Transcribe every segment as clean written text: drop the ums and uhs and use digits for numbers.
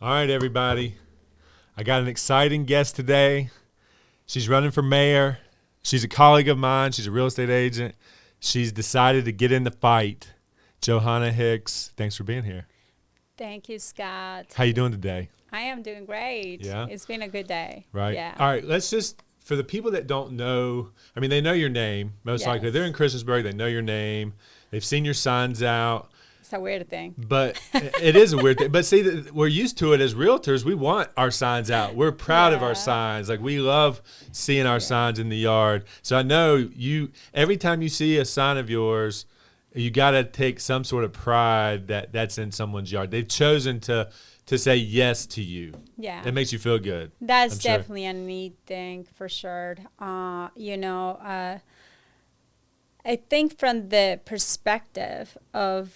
All right, everybody. I got an exciting guest today. She's running for mayor. She's a colleague of mine. She's a real estate agent. She's decided to get in the fight. Johana Hicks, thanks for being here. Thank you, Scott. How you doing today? I am doing great. Yeah? It's been a good day. Right. Yeah. All right, let's just, for the people that don't know, I mean, they know your name, most Yes. likely. They're in Christiansburg. They know your name. They've seen your signs out. It's a weird thing. But it is a weird thing. But see, we're used to it as realtors. We want our signs out. We're proud of our signs. Like, we love seeing our signs in the yard. So I know you, every time you see a sign of yours, you got to take some sort of pride that that's in someone's yard. They've chosen to say yes to you. Yeah. It makes you feel good. That's I'm definitely a neat thing for sure. I think from the perspective of,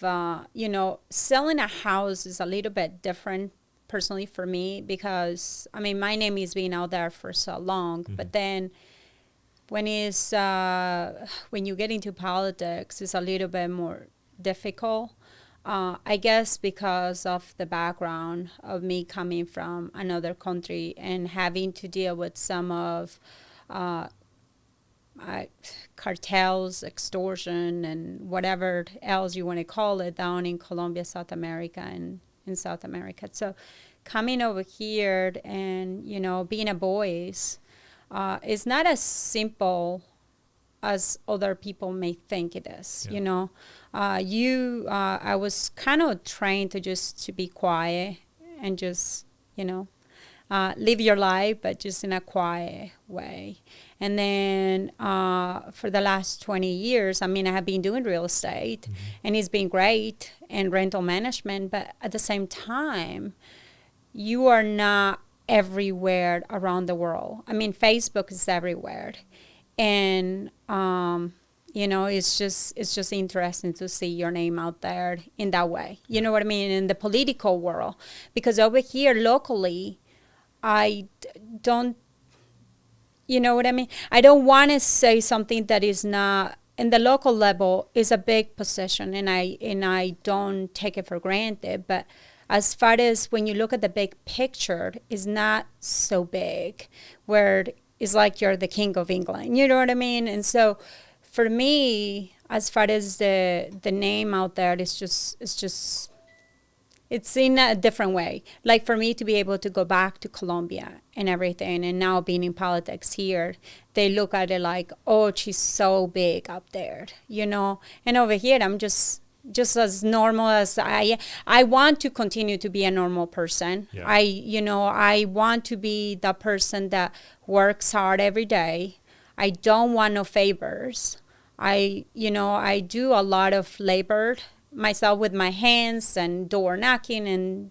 selling a house is a little bit different personally for me because, I mean, my name is being out there for so long. Mm-hmm. But then when you get into politics, it's a little bit more difficult. I guess because of the background of me coming from another country and having to deal with some of cartels, extortion, and whatever else you want to call it down in Colombia, South America, and in South America. So coming over here and, being a voice is not as simple as other people may think it is, Yeah. I was kind of trained to be quiet and just, live your life, but just in a quiet way. And then for the last 20 years, I have been doing real estate, mm-hmm. and it's been great, and rental management. But at the same time, you are not everywhere around the world. Facebook is everywhere. And, it's just interesting to see your name out there in that way. You know what I mean? In the political world. Because over here locally, I don't, you know what I mean? I don't want to say something that is not, in the local level, is a big position, and I don't take it for granted. But as far as when you look at the big picture, it's not so big, where it's like you're the king of England. You know what I mean? And so for me, as far as the name out there, it's in a different way. Like for me to be able to go back to Colombia and everything, and now being in politics here, they look at it like, oh, she's so big up there, And over here, I'm just as normal as I want to continue to be a normal person. Yeah. I want to be the person that works hard every day. I don't want no favors. I do a lot of labor myself with my hands and door knocking, and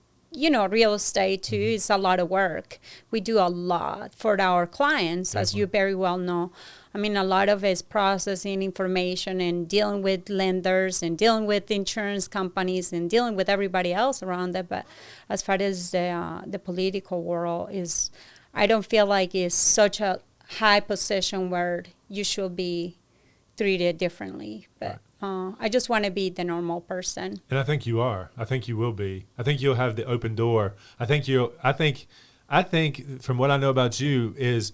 real estate too is a lot of work. We do a lot for our clients. Definitely. As you very well know. A lot of it is processing information and dealing with lenders and dealing with insurance companies and dealing with everybody else around it. But as far as the political world is, I don't feel like it's such a high position where you should be treated differently. But right. I just want to be the normal person. And I think you are. I think you will be. I think you'll have the open door. I think from what I know about you is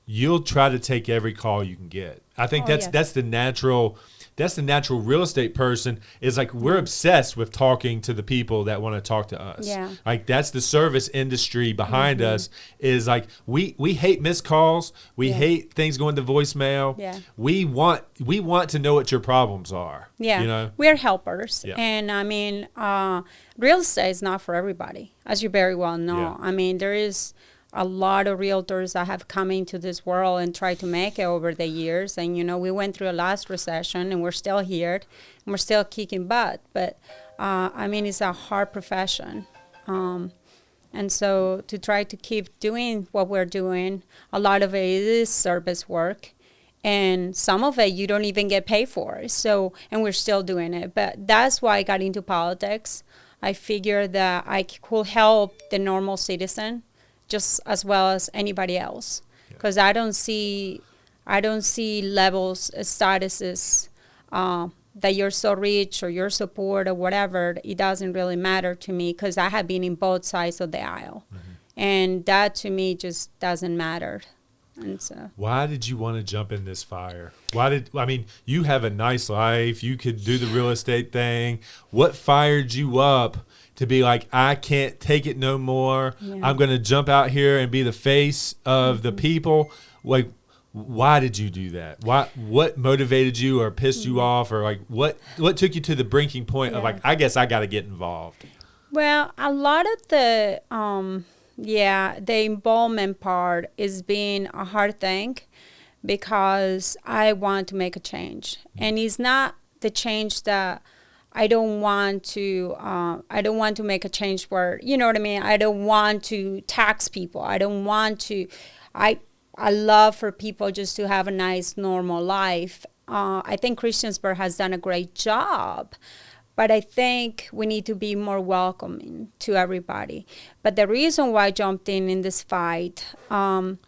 you'll try to take every call you can get. I think that's the natural real estate person, is like, we're obsessed with talking to the people that want to talk to us. Yeah. Like, that's the service industry behind mm-hmm. us, is like, we hate missed calls. We hate things going to voicemail. Yeah. We want to know what your problems are. Yeah. We're helpers. Yeah. And real estate is not for everybody, as you very well know. Yeah. There is a lot of realtors that have come into this world and tried to make it over the years. And, we went through a last recession, and we're still here, and we're still kicking butt. But, it's a hard profession. And so to try to keep doing what we're doing, a lot of it is service work. And some of it you don't even get paid for. So, and we're still doing it. But that's why I got into politics. I figured that I could help the normal citizen just as well as anybody else, because I don't see levels, statuses that you're so rich or you're so poor or whatever, it doesn't really matter to me because I have been in both sides of the aisle. And that to me just doesn't matter. And so, why did you want to jump in this fire? You have a nice life. You could do the real estate thing. What fired you up to be like, I can't take it no more. Yeah. I'm going to jump out here and be the face of the people. Like, why did you do that? What motivated you or pissed you off, or like what took you to the breaking point of like, I guess I got to get involved? Well, a lot of the the involvement part is being a hard thing because I want to make a change, and it's not the change that I don't want to. I don't want to make a change where, you know what I mean. I don't want to tax people. I don't want to. I love for people just to have a nice, normal life. I think Christiansburg has done a great job, but I think we need to be more welcoming to everybody. But the reason why I jumped in this fight, it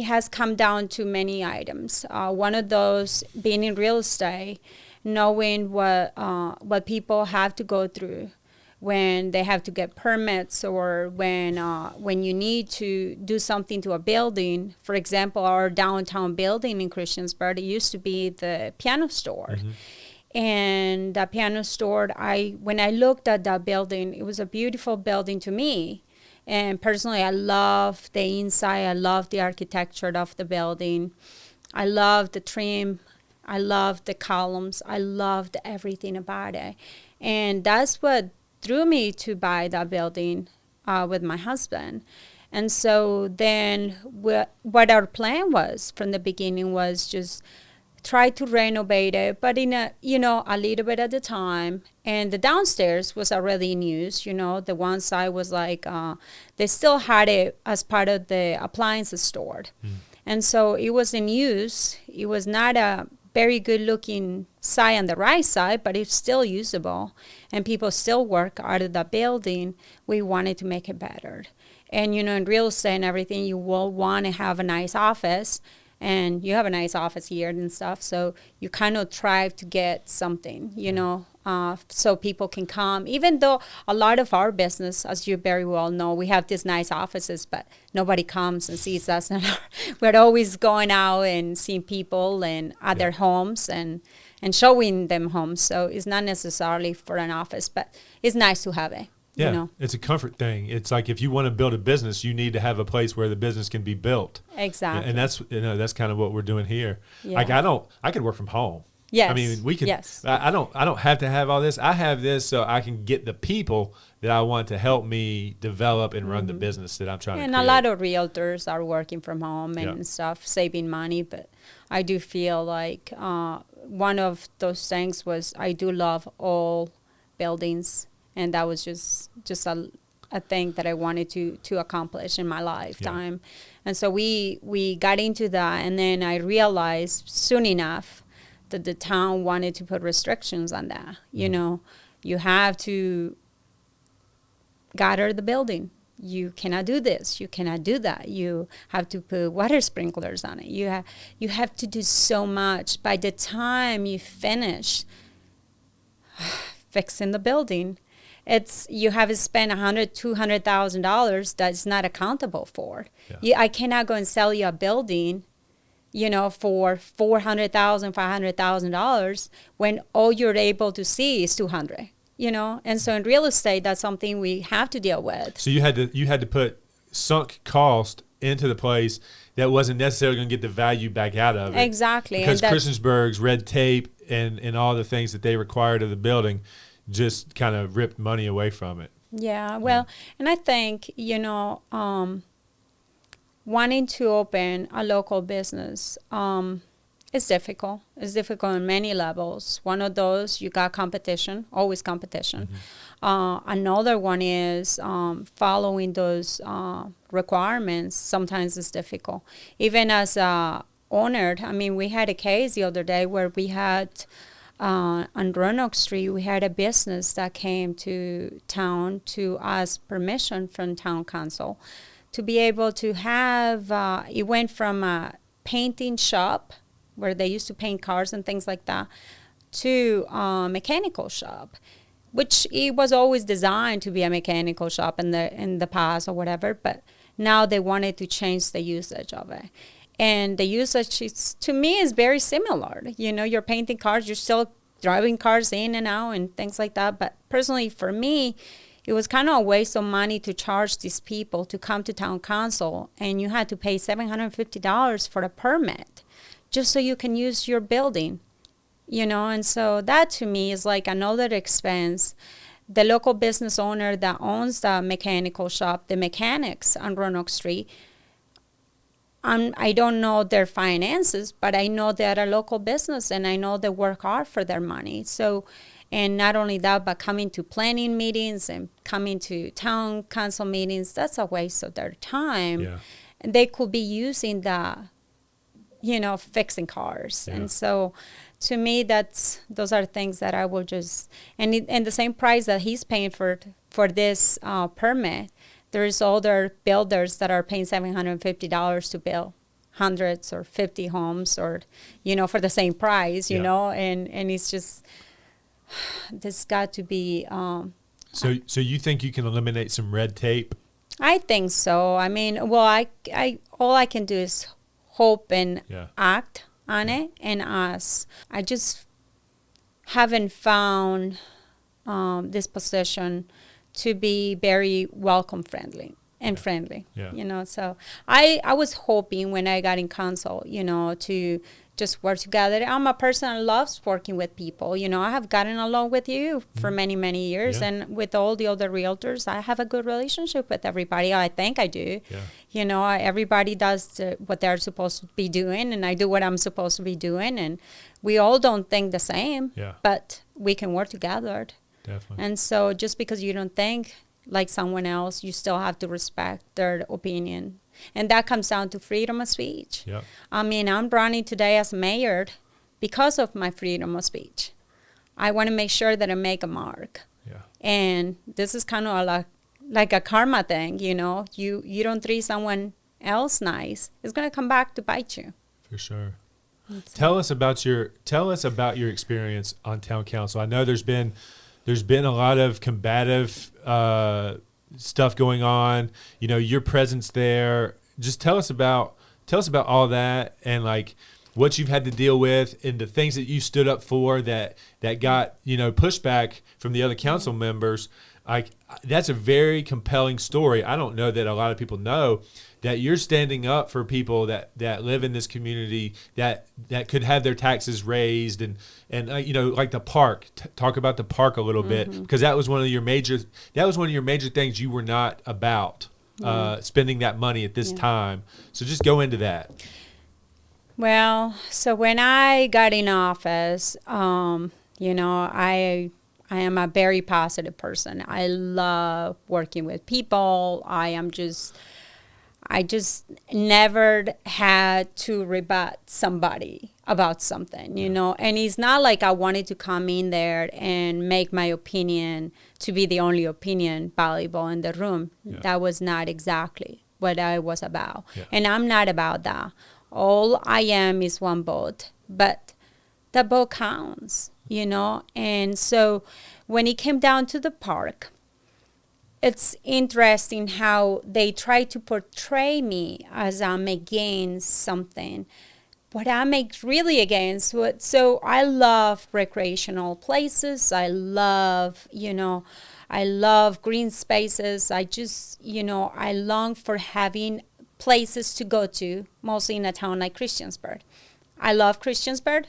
has come down to many items. One of those being in real estate, knowing what people have to go through when they have to get permits, or when you need to do something to a building. For example, our downtown building in Christiansburg, it used to be the piano store. And the piano store, when I looked at that building, it was a beautiful building to me. And personally, I love the inside. I love the architecture of the building. I love the trim. I love the columns. I loved everything about it. And that's what drew me to buy that building with my husband. And so then what our plan was from the beginning was just try to renovate it, but in a little bit at a time. And the downstairs was already in use. The one side was like, they still had it as part of the appliances store. And so it was in use. It was not a very good looking side on the right side, but it's still usable. And people still work out of the building. We wanted to make it better. And, in real estate and everything, you will want to have a nice office. And you have a nice office here and stuff. So you kind of try to get something, so people can come. Even though a lot of our business, as you very well know, we have these nice offices, but nobody comes and sees us. And we're always going out and seeing people and at their homes and showing them homes. So it's not necessarily for an office, but it's nice to have it. Yeah, it's a comfort thing. It's like if you want to build a business, you need to have a place where the business can be built. Exactly. And that's kind of what we're doing here. Yeah. Like I could work from home. Yes. I mean, we can. Yes. I don't have to have all this. I have this so I can get the people that I want to help me develop and run the business that I'm trying to create. And a lot of realtors are working from home and stuff, saving money. But I do feel like one of those things was I do love all buildings. And that was just a thing that I wanted to accomplish in my lifetime. And so we got into that. And then I realized soon enough that the town wanted to put restrictions on that. You have to gutter the building. You cannot do this. You cannot do that. You have to put water sprinklers on it. You have to do so much. By the time you finish fixing the building, you have to spend $100,000-$200,000 that's not accountable for. I cannot go and sell you a building, for $400,000, $500,000 when all you're able to see is $200,000. And so in real estate, that's something we have to deal with. So you had to put sunk cost into the place that wasn't necessarily going to get the value back out of it. Exactly. Because Christiansburg's red tape and all the things that they required of the building just kind of ripped money away from it. Yeah, well, and I think, wanting to open a local business is difficult. It's difficult on many levels. One of those, you got competition, always competition. Another one is following those requirements. Sometimes it's difficult. Even as a owner, we had a case the other day where we had on Roanoke Street, we had a business that came to town to ask permission from town council to be able to have, it went from a painting shop where they used to paint cars and things like that, to a mechanical shop, which it was always designed to be a mechanical shop in the past or whatever, but now they wanted to change the usage of it. And the usage is, to me, is very similar. You know, you're painting cars, you're still driving cars in and out and things like that. But personally, for me, it was kind of a waste of money to charge these people to come to town council, and you had to pay $750 for a permit just so you can use your building, you know. And so that to me is like another expense. The local business owner that owns the mechanical shop, the mechanics on Roanoke Street, I don't know their finances, but I know they're a local business, and I know they work hard for their money. So, and not only that, but coming to planning meetings and coming to town council meetings, that's a waste of their time. Yeah. And they could be using the, you know, fixing cars. Yeah. And so to me, those are things that I will just, and the same price that he's paying for this permit, there's other builders that are paying $750 to build hundreds or 50 homes, or, you know, for the same price, you know, and it's just, there's got to be. So you think you can eliminate some red tape? I think so. I mean, well, I all I can do is hope and act on it, and ask. I just haven't found this position to be very welcome friendly and friendly, you know. So I was hoping when I got in council, you know, to just work together. I'm a person that loves working with people. You know, I have gotten along with you for many, many years, and with all the other realtors, I have a good relationship with everybody. I think I do. Yeah. You know, everybody does what they're supposed to be doing, and I do what I'm supposed to be doing, and we all don't think the same, but we can work together. Definitely. And so just because you don't think like someone else, you still have to respect their opinion. And that comes down to freedom of speech. Yep. I mean, I'm running today as mayor because of my freedom of speech. I want to make sure that I make a mark. Yeah. And this is kind of like a karma thing, you know. You don't treat someone else nice, it's going to come back to bite you. For sure. Tell us about your experience on town council. I know there's been a lot of combative stuff going on. You know, your presence there. Just tell us about all that, and like what you've had to deal with, and the things that you stood up for that got, you know, pushback from the other council members. Like, that's a very compelling story. I don't know that a lot of people know that you're standing up for people that live in this community that could have their taxes raised, and you know, like the park. Talk about the park a little bit, because that was one of your major things you were not about, spending that money at this time. So just go into that. Well, so when I got in office, you know, I am a very positive person. I love working with people. I just never had to rebut somebody about something, you know. And it's not like I wanted to come in there and make my opinion to be the only opinion valuable in the room. Yeah. That was not exactly what I was about. Yeah. And I'm not about that. All I am is one vote, but the vote counts, you know. And so when it came down to the park, it's interesting how they try to portray me as I'm against something, but I'm really against what. So I love recreational places. I love green spaces. I just, you know, I long for having places to go to, mostly in a town like Christiansburg. I love Christiansburg.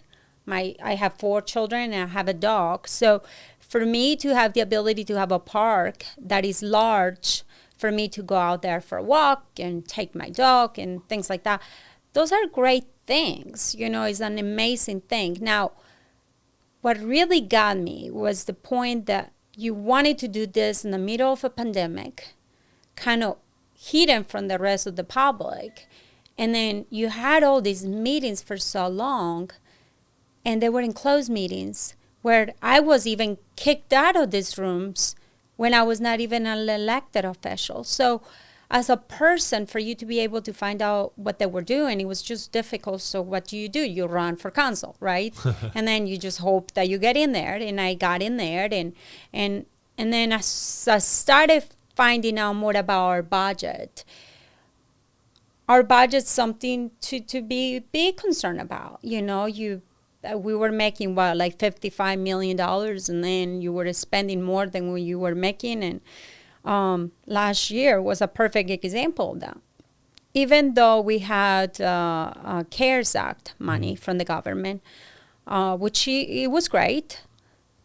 I have 4 children and I have a dog. So for me to have the ability to have a park that is large, for me to go out there for a walk and take my dog and things like that, those are great things. You know, it's an amazing thing. Now, what really got me was the point that you wanted to do this in the middle of a pandemic, kind of hidden from the rest of the public. And then you had all these meetings for so long, and they were enclosed meetings where I was even kicked out of these rooms when I was not even an elected official. So as a person, for you to be able to find out what they were doing, it was just difficult. So what do? You run for council, right? And then you just hope that you get in there. And I got in there, and then I started finding out more about our budget. Our budget's something to be concerned about. We were making like $55 million, and then you were spending more than what you were making. And last year was a perfect example of that. Even though we had CARES Act money from the government, which it was great,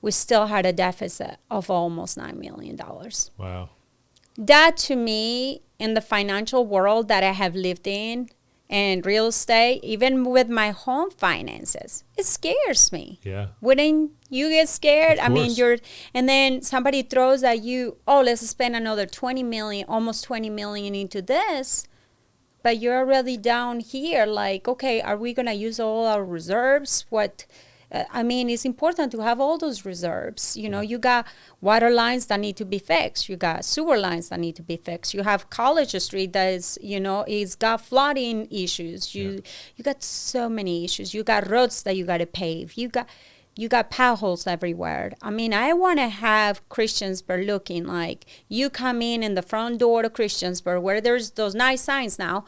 we still had a deficit of almost $9 million. Wow. That, to me, in the financial world that I have lived in, and real estate, even with my home finances, it scares me. Yeah. Wouldn't you get scared? Of course. And then somebody throws at you, oh, let's spend another 20 million, almost 20 million into this. But you're already down here. Like, okay, are we going to use all our reserves? It's important to have all those reserves. You got water lines that need to be fixed. You got sewer lines that need to be fixed. You have College Street that is, it's got flooding issues. You got so many issues. You got roads that you got to pave. You got potholes everywhere. I want to have Christiansburg looking like you come in the front door to Christiansburg, where there's those nice signs now,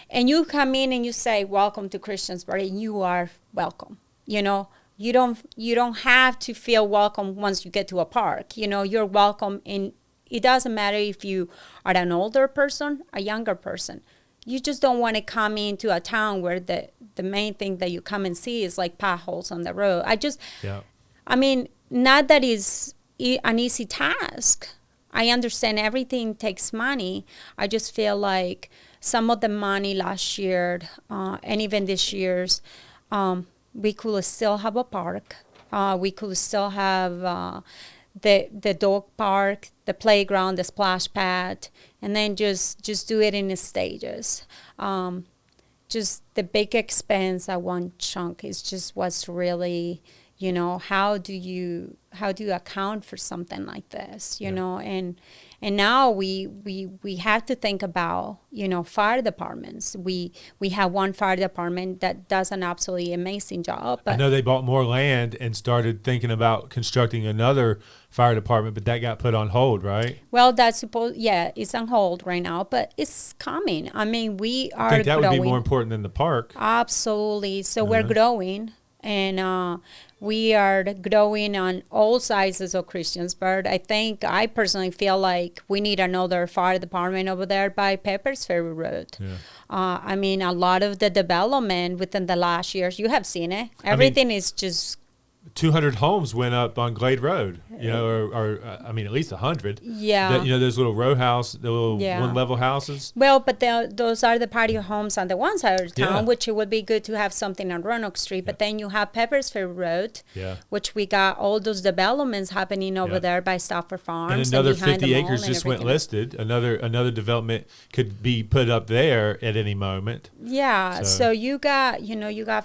and you come in and you say, welcome to Christiansburg, and you are welcome. You don't have to feel welcome once you get to a park. You're welcome, and it doesn't matter if you are an older person, a younger person. You just don't want to come into a town where the main thing that you come and see is like potholes on the road. Not that is an easy task. I understand everything takes money. I just feel like some of the money last year and even this year's, we could still have a park. We could still have the dog park, the playground, the splash pad, and then just do it in stages. Just the big expense at one chunk is just what's really, how do you account for something like this, and now we have to think about, fire departments. We have one fire department that does an absolutely amazing job. I know they bought more land and started thinking about constructing another fire department, but that got put on hold, right? Well, it's on hold right now, but it's coming. We are I think that growing. would be more important than the park. Absolutely. So we're growing, and we are growing on all sizes of Christiansburg. I personally feel like we need another fire department over there by Pepper's Ferry Road. Yeah. A lot of the development within the last years, you have seen it. Everything is just 200 homes went up on Glade Road, or at least 100. Yeah. Those little row house, the little one-level houses. Well, but those are the patio homes on the one side of town, which it would be good to have something on Roanoke Street. But then you have Peppersfield Road, which we got all those developments happening over there by Stafford Farms. And another 50 acres just went listed. Another development could be put up there at any moment. Yeah. So you got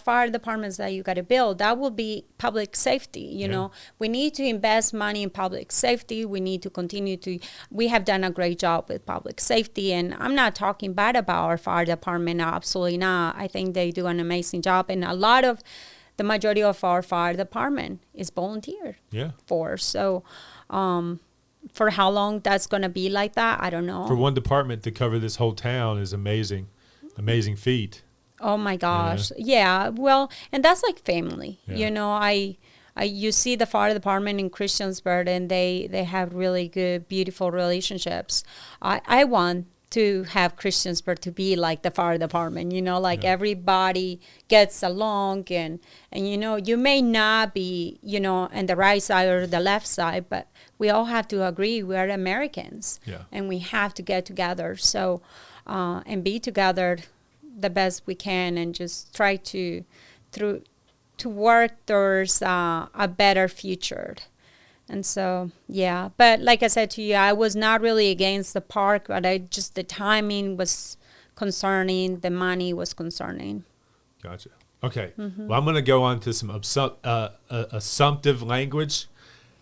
fire departments that you got to build. That will be public safety. We need to invest money in public safety. We need to continue we have done a great job with public safety, and I'm not talking bad about our fire department. Absolutely not. I think they do an amazing job, and the majority of our fire department is volunteer force. So for how long that's going to be like that, I don't know. For one department to cover this whole town is amazing feat. Oh my gosh. Yeah. Well, and that's like family. You see the fire department in Christiansburg, and they have really good, beautiful relationships. I want to have Christiansburg to be like the fire department, everybody gets along, and you may not be, on the right side or the left side, but we all have to agree we are Americans, and we have to get together, and be together the best we can, and just try to work towards a better future. And so, but like I said to you, I was not really against the park, but the timing was concerning, the money was concerning. Gotcha. Okay. Mm-hmm. Well, I'm going to go on to some assumptive language.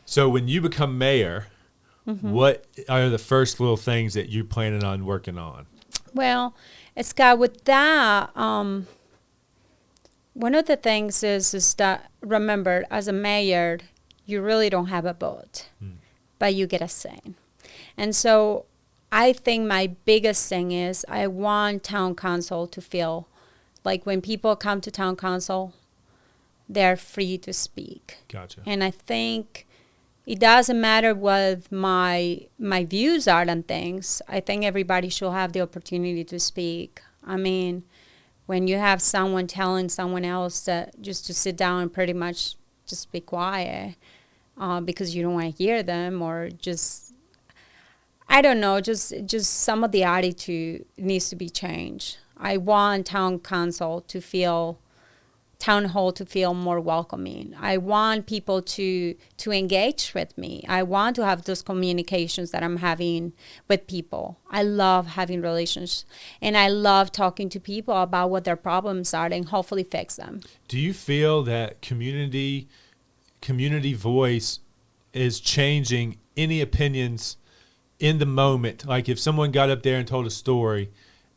So when you become mayor, what are the first little things that you're planning on working on? Well, Scott, with that, one of the things is that, remember, as a mayor, you really don't have a vote, but you get a say. And so I think my biggest thing is I want town council to feel like when people come to town council, they're free to speak. Gotcha. And I think it doesn't matter what my views are on things. I think everybody should have the opportunity to speak. I mean, when you have someone telling someone else that just to sit down and pretty much just be quiet because you don't want to hear them, or just, I don't know, just some of the attitude needs to be changed. I want town hall to feel more welcoming. I want people to engage with me. I want to have those communications that I'm having with people. I love having relations, and I love talking to people about what their problems are and hopefully fix them. Do you feel that community voice is changing any opinions in the moment? Like if someone got up there and told a story,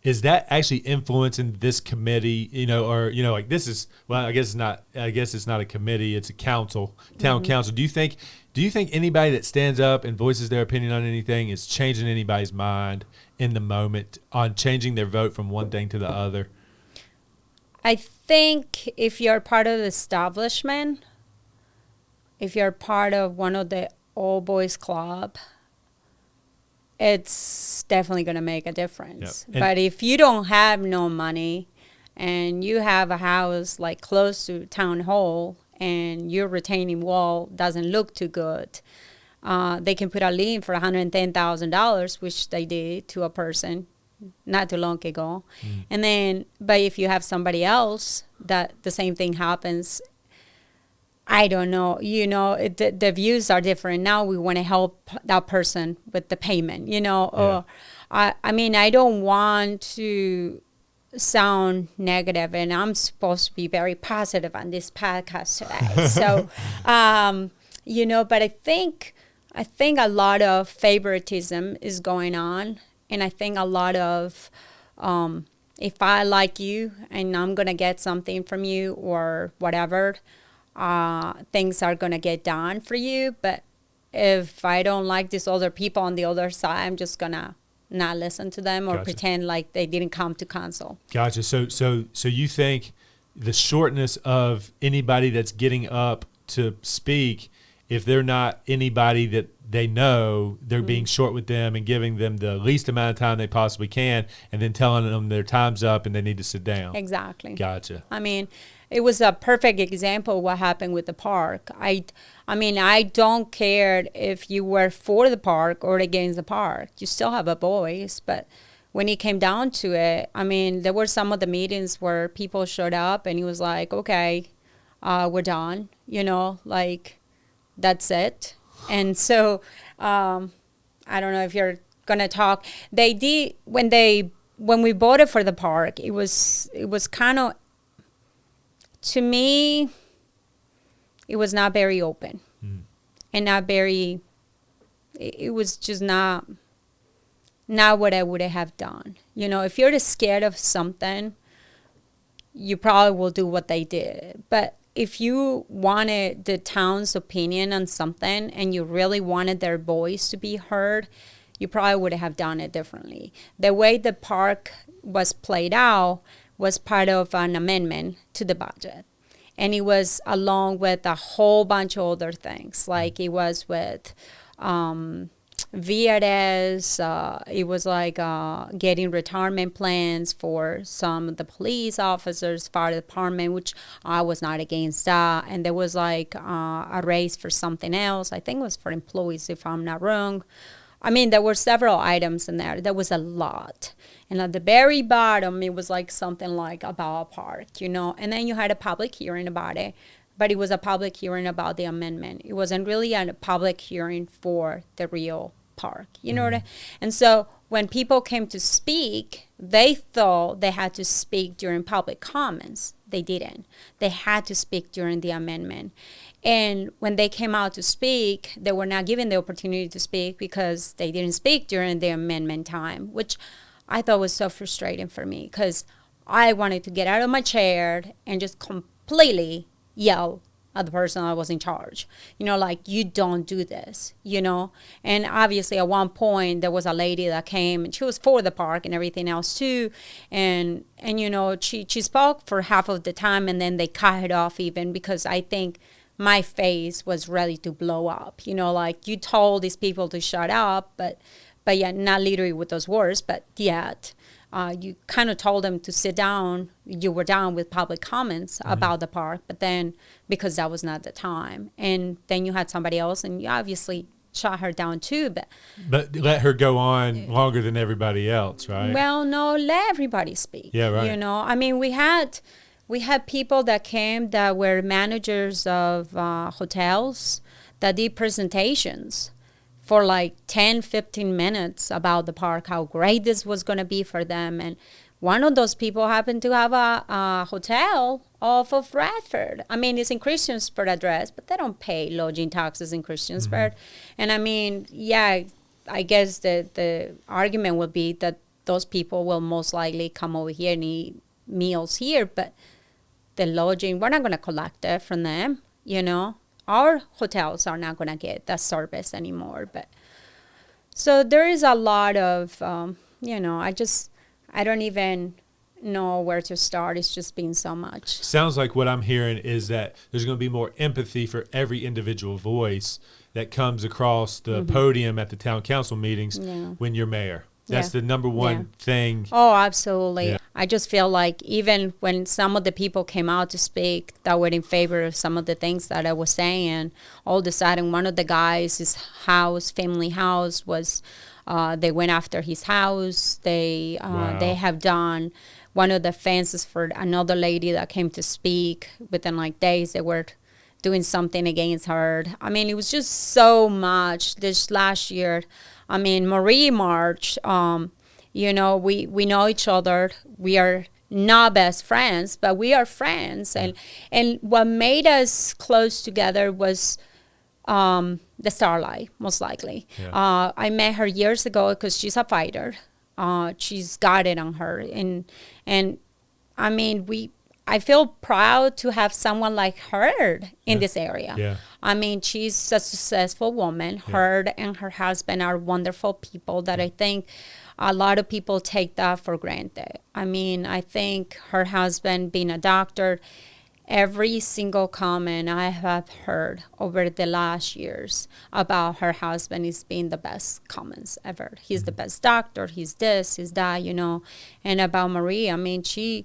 is that actually influencing this committee, or, like this is, well, I guess it's not a committee, it's a council, town council. Do you think anybody that stands up and voices their opinion on anything is changing anybody's mind in the moment on changing their vote from one thing to the other? I think if you're part of the establishment, if you're part of one of the all boys club, it's definitely going to make a difference. Yep. But if you don't have no money and you have a house like close to town hall and your retaining wall doesn't look too good, they can put a lien for $110,000, which they did to a person not too long ago. And then, but if you have somebody else that the same thing happens, I don't know, the views are different. Now we want to help that person with the payment, or I mean, I don't want to sound negative, and I'm supposed to be very positive on this podcast today. So, but I think a lot of favoritism is going on, and I think a lot of, if I like you and I'm going to get something from you or whatever, things are going to get done for you. But if I don't like these other people on the other side, I'm just going to not listen to them or pretend like they didn't come to council. Gotcha. So you think the shortness of anybody that's getting up to speak, if they're not anybody that they know, they're being short with them and giving them the least amount of time they possibly can, and then telling them their time's up and they need to sit down. Exactly. Gotcha. I mean, it was a perfect example of what happened with the park. I mean, I don't care if you were for the park or against the park. You still have a voice. But when it came down to it, I mean, there were some of the meetings where people showed up and he was like, okay, we're done. Like, that's it. And so I don't know if you're going to talk. They did, when we voted for the park, it was kind of, to me, it was not very open and not very, it was just not what I would have done. If you're scared of something, you probably will do what they did. But if you wanted the town's opinion on something and you really wanted their voice to be heard, you probably would have done it differently. The way the park was played out was part of an amendment to the budget. And it was along with a whole bunch of other things. Like it was with VRS, it was like getting retirement plans for some of the police officers, fire department, which I was not against that. And there was like a raise for something else. I think it was for employees, if I'm not wrong. I mean, there were several items in there. There was a lot. And at the very bottom, it was like something like about a park, And then you had a public hearing about it. But it was a public hearing about the amendment. It wasn't really a public hearing for the real park. You know what I mean? And so when people came to speak, they thought they had to speak during public comments. They didn't. They had to speak during the amendment. And when they came out to speak, they were not given the opportunity to speak because they didn't speak during the amendment time, which I thought was so frustrating for me because I wanted to get out of my chair and just completely yell at the person that was in charge. You know, like, you don't do this, you know. And obviously at one point there was a lady that came and she was for the park and everything else too. And you know, she spoke for half of the time and then they cut it off even because I think my face was ready to blow up. You know, like, you told these people to shut up, but yeah, not literally with those words, but yet you kind of told them to sit down. You were down with public comments about the park, but then because that was not the time, and then you had somebody else, and you obviously shot her down too. But let her go on longer than everybody else, right? Well, no, let everybody speak. Yeah, right. You know, I mean, we had people that came that were managers of hotels that did presentations for like 10, 15 minutes about the park, how great this was going to be for them. And one of those people happened to have a hotel off of Radford. I mean, it's in Christiansburg address, but they don't pay lodging taxes in Christiansburg. And I mean, yeah, I guess the argument would be that those people will most likely come over here and eat meals here, but the lodging, we're not going to collect it from them, you know. Our hotels are not going to get that service anymore. But so there is a lot of, you know, I don't even know where to start. It's just been so much. Sounds like what I'm hearing is that there's going to be more empathy for every individual voice that comes across the podium at the town council meetings when you're mayor. That's the number one thing. Oh, absolutely. Yeah. I just feel like even when some of the people came out to speak that were in favor of some of the things that I was saying, all of a sudden one of the guys, his house, family house, was they went after his house. They have done one of the fences for another lady that came to speak. Within like days, they were doing something against her. I mean, it was just so much this last year. I mean, Marie March, you know, we know each other. We are not best friends, but we are friends. And what made us close together was the Starlight, most likely. Yeah. I met her years ago because she's a fighter. She's got it on her. And I mean, I feel proud to have someone like her in this area. Yeah. I mean, she's a successful woman. Yeah. Her and her husband are wonderful people that I think a lot of people take that for granted. I mean, I think her husband being a doctor, every single comment I have heard over the last years about her husband is being the best comments ever. He's the best doctor. He's this, he's that, you know. And about Marie, I mean, she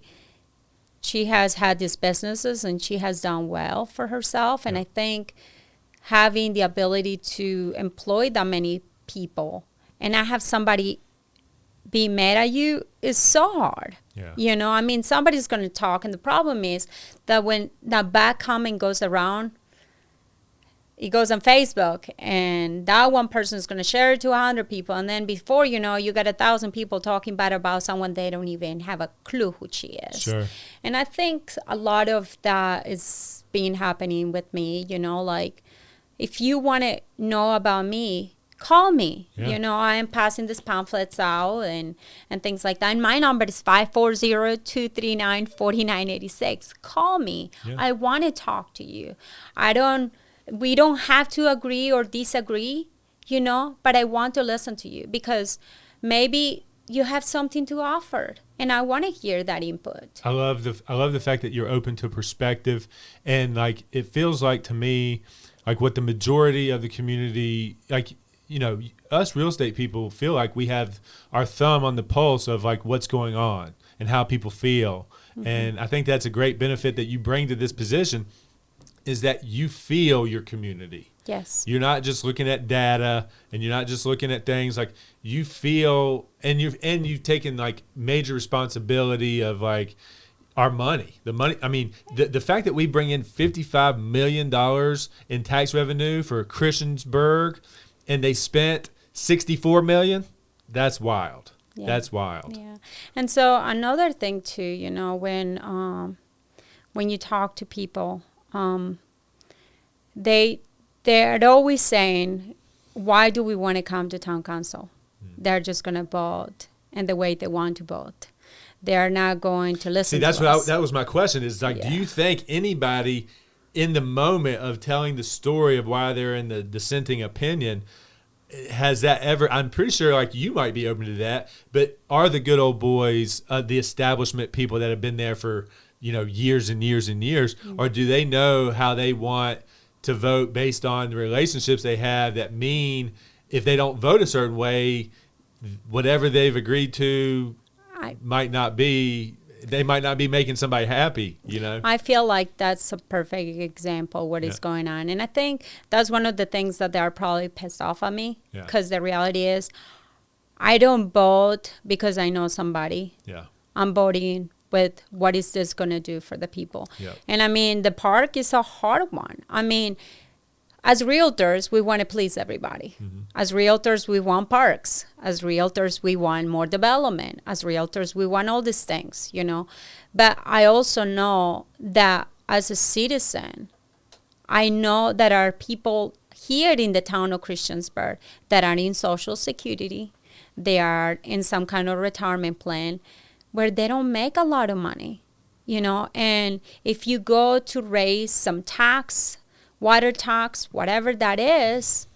has had these businesses and she has done well for herself. And I think having the ability to employ that many people and not have somebody be mad at you is so hard. Yeah. You know, I mean, somebody's going to talk. And the problem is that when that bad comment goes around, it goes on Facebook, and that one person is going to share it to 100 people. And then before you know, you got 1,000 people talking bad about someone they don't even have a clue who she is. Sure. And I think a lot of that is been happening with me, you know, like if you want to know about me, call me. Yeah. You know, I am passing these pamphlets out and things like that. And my number is 540-239-4986. Call me. Yeah. I want to talk to you. We don't have to agree or disagree, you know, but I want to listen to you because maybe you have something to offer, and I want to hear that input. I love the fact that you're open to perspective, and like it feels like to me, like what the majority of the community, like, you know, us real estate people feel like we have our thumb on the pulse of like what's going on and how people feel, and I think that's a great benefit that you bring to this position. Is that you feel your community. Yes. You're not just looking at data and you're not just looking at things, like you feel, and you've taken like major responsibility of like our money. The money, I mean, the fact that we bring in $55 million in tax revenue for Christiansburg, and they spent 64 million. That's wild. Yeah. That's wild. Yeah. And so another thing too, you know, when you talk to people, they're always saying, why do we want to come to town council? They're just going to vote and the way they want to vote. They're not going to listen to us. That was my question is like, do you think anybody in the moment of telling the story of why they're in the dissenting opinion, has that ever, I'm pretty sure like you might be open to that, but are the good old boys, the establishment people that have been there for, years and years and years, or do they know how they want to vote based on the relationships they have that mean if they don't vote a certain way, whatever they've agreed to might not be making somebody happy, I feel like that's a perfect example what is going on. And I think that's one of the things that they're probably pissed off at me, because the reality is I don't vote because I know somebody. Yeah. I'm voting with what is this going to do for the people. Yeah. And I mean, the park is a hard one. I mean, as realtors, we want to please everybody. Mm-hmm. As realtors, we want parks. As realtors, we want more development. As realtors, we want all these things, But I also know that as a citizen, I know that there are people here in the town of Christiansburg that are in Social Security. They are in some kind of retirement plan where they don't make a lot of money, And if you go to raise some tax, water tax, whatever that is,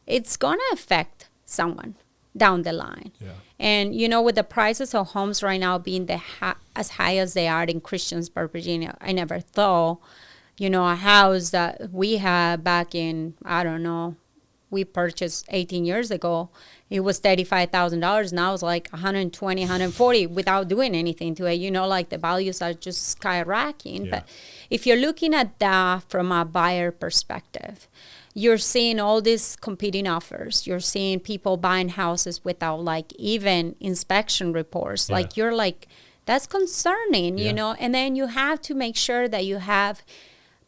it's going to affect someone down the line. Yeah. And, with the prices of homes right now being as high as they are in Christiansburg, Virginia, I never thought, a house that we had back in, I don't know, we purchased 18 years ago, it was $35,000. Now it's like $120,000, $140,000 without doing anything to it. Like the values are just skyrocketing. Yeah. But if you're looking at that from a buyer perspective, you're seeing all these competing offers. You're seeing people buying houses without like even inspection reports. Yeah. Like you're like, that's concerning, And then you have to make sure that you have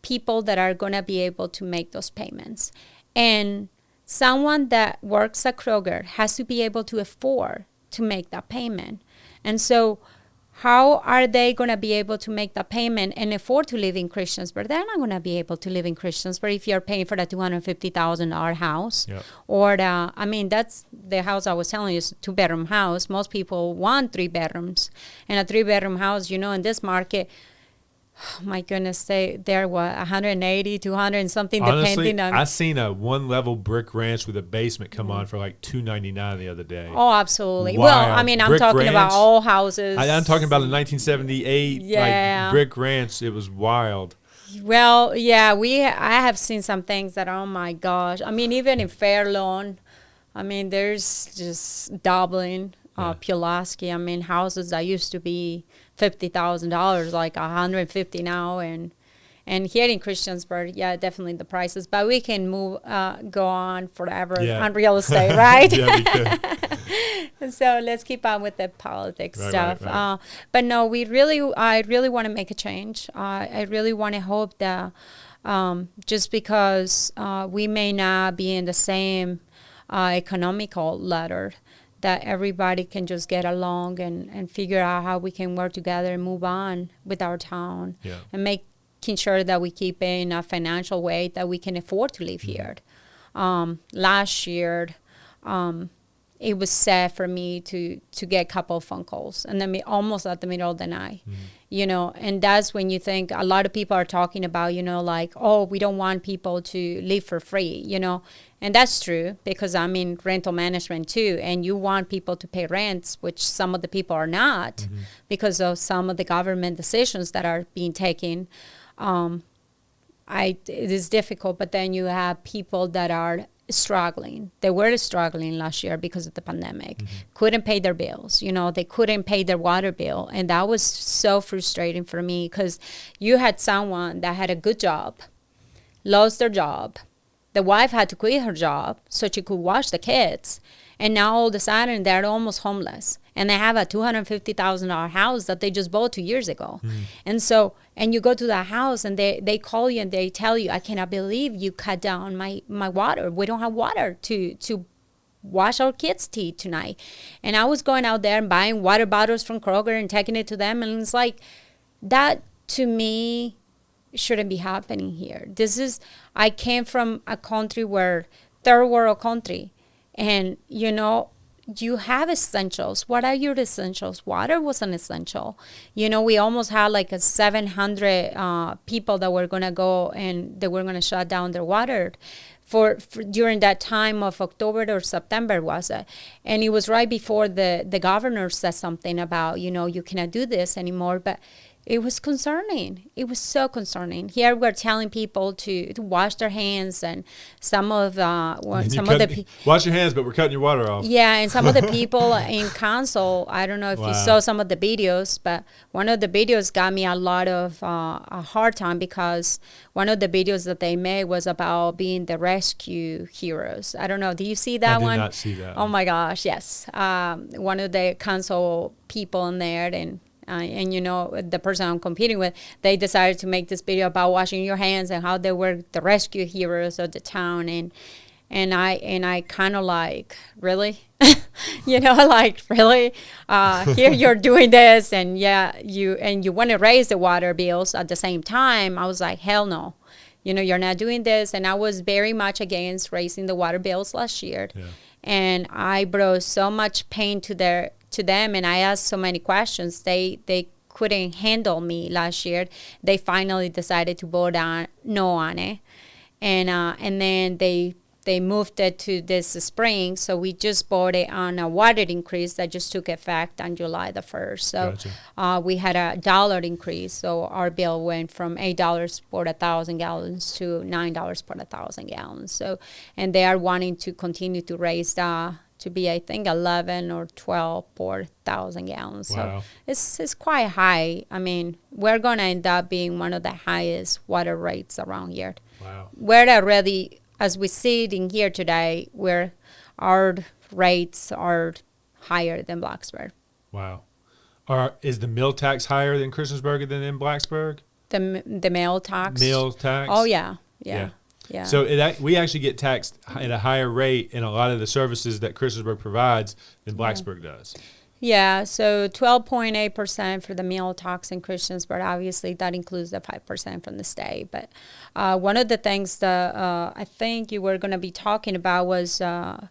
people that are going to be able to make those payments. And someone that works at Kroger has to be able to afford to make that payment. And so how are they going to be able to make that payment and afford to live in Christiansburg? They're not going to be able to live in Christiansburg if you're paying for the $250,000 house. Yep. Or that's the house I was telling you is a 2-bedroom house. Most people want 3 bedrooms. And a 3-bedroom house, in this market, oh my goodness, they're what, 180, 200 and something. Honestly, depending on. I seen a 1-level brick ranch with a basement come on for like $299 the other day. Oh, absolutely. Wow. Well, I mean, I'm talking about all houses. I'm talking about a 1978 like brick ranch. It was wild. Well, yeah, I have seen some things that, oh my gosh. I mean, even in Fairlawn, I mean, there's just doubling. Pulaski, I mean, houses that used to be $50,000, like $150 now, and here in Christiansburg, definitely the prices. But we can go on forever on real estate, right? Yeah, we could. So let's keep on with the politics stuff. Right. But no, I really want to make a change. I really want to hope that just because we may not be in the same economical ladder, that everybody can just get along and figure out how we can work together and move on with our town and making sure that we keep in a financial way that we can afford to live here. Last year, it was sad for me to get a couple of phone calls and then almost at the middle of the night, and that's when you think a lot of people are talking about, like, oh, we don't want people to live for free, And that's true because I'm in rental management too. And you want people to pay rents, which some of the people are not because of some of the government decisions that are being taken. It is difficult, but then you have people that are struggling. They were struggling last year because of the pandemic, couldn't pay their bills. They couldn't pay their water bill. And that was so frustrating for me because you had someone that had a good job, lost their job. The wife had to quit her job so she could watch the kids. And now all of a sudden they're almost homeless. And they have a $250,000 house that they just bought 2 years ago. And you go to the house and they call you and they tell you, I cannot believe you cut down my water. We don't have water to wash our kids' teeth tonight. And I was going out there and buying water bottles from Kroger and taking it to them. And it's like, that to me shouldn't be happening here. I came from a country where, third world country, and you have essentials. What are your essentials? Water was an essential. We almost had like a 700 people that were going to go and they were going to shut down their water for during that time of October or September, was it? And it was right before the governor said something about, you cannot do this anymore. But it was concerning. It was so concerning. Here we're telling people to wash their hands, and wash your hands, but we're cutting your water off. Yeah, and some of the people in council, I don't know if you saw some of the videos, but one of the videos got me a lot of a hard time, because one of the videos that they made was about being the rescue heroes. I don't know. Do you see that one? I did not see that. Oh my gosh, yes. One of the council people in there, and the person I'm competing with, they decided to make this video about washing your hands and how they were the rescue heroes of the town. And I kind of like, really? Really? Here you're doing this, and you want to raise the water bills at the same time. I was like, hell no. You're not doing this. And I was very much against raising the water bills last year. Yeah. And I brought so much pain to them, and I asked so many questions. They couldn't handle me last year. They finally decided to vote no on it, and then they moved it to this spring. So we just voted on a water increase that just took effect on July the 1st. So gotcha. We had $1 increase. So our bill went from $8 for 1,000 gallons to $9 per 1,000 gallons. So, and they are wanting to continue to raise to be, I think, 11 or 12 per 1,000 gallons. Wow. So it's quite high. I mean, we're going to end up being one of the highest water rates around here. Wow. We're already, as we see it in here today, where our rates are higher than Blacksburg. Wow. Is the meal tax higher than Christiansburg than in Blacksburg? The meal tax? Meal tax? Oh, yeah. Yeah. So we actually get taxed at a higher rate in a lot of the services that Christiansburg provides than Blacksburg does. Yeah, so 12.8% for the meal tax in Christiansburg. Obviously, that includes the 5% from the state. But one of the things that I think you were going to be talking about was the